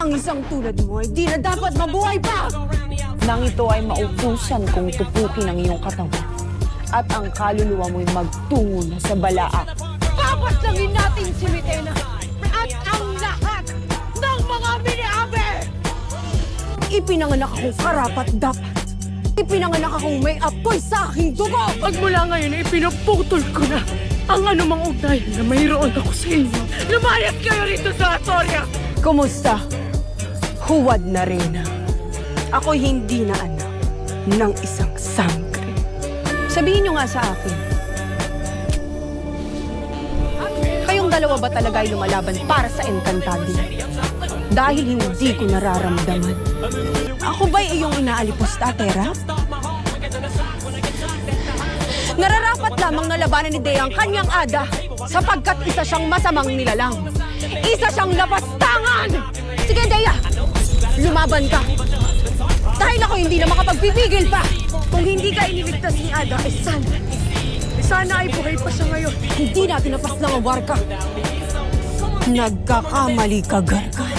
Ang isang tulad mo ay di na dapat mabuhay pa! Nang ito ay mautusan kong tupukin ang iyong katawan at ang kaluluwa mo'y magtungo na sa balaak. Papaslangin natin si Mitena at ang lahat ng mga mini-abe! Ipinanganak akong karapat-dapat. Ipinanganak akong may apoy sa aking dugo! Pagmula ngayon ay pinuputol ko na ang anumang ugnayan na mayroon ako sa inyo. Lumayas kayo rito sa Astoria! Kumusta? Huwad na Reyna. Ako'y hindi na anak ng isang sangre. Sabihin niyo nga sa akin, kayong dalawa ba talaga ay lumalaban para sa Encantado? Dahil hindi ko nararamdaman. Ako ba'y iyong inaalipusta, Tera? Nararapat lamang na labanan ni Dea ang kanyang ada sapagkat isa siyang masamang nilalang. Isa siyang lapastangan! Sige, Dea! Lumaban ka! Dahil ako hindi na makapagpipigil pa! Kung hindi ka iniligtas ni Ada, ay sana ay buhay pa siya ngayon. Hindi natin napas ng awarka. Nagkakamali ka, Gargan.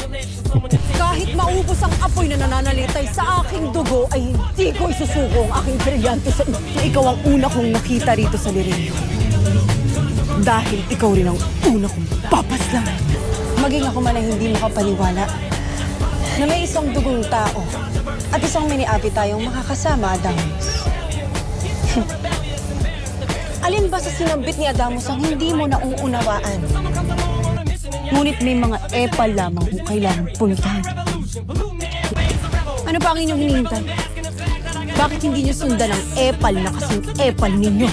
Kahit maubos ang apoy na nananalitay sa aking dugo, ay hindi ko isusuko ang aking brilyante sa iyo. Ikaw ang una kong nakita rito sa Lireño. Dahil ikaw rin ang una kong papaslangan. Maging ako man ay hindi makapaniwala na may isang dugong tao at isang mini-api tayong makakasama, Adamus. Alin ba sa sinambit ni Adamus ang hindi mo nauunawaan? Ngunit may mga epal lamang kung kailangan puntahan. Ano pa ang inyong hinihintay? Bakit hindi niyo sundan ang epal na kasing epal ninyo?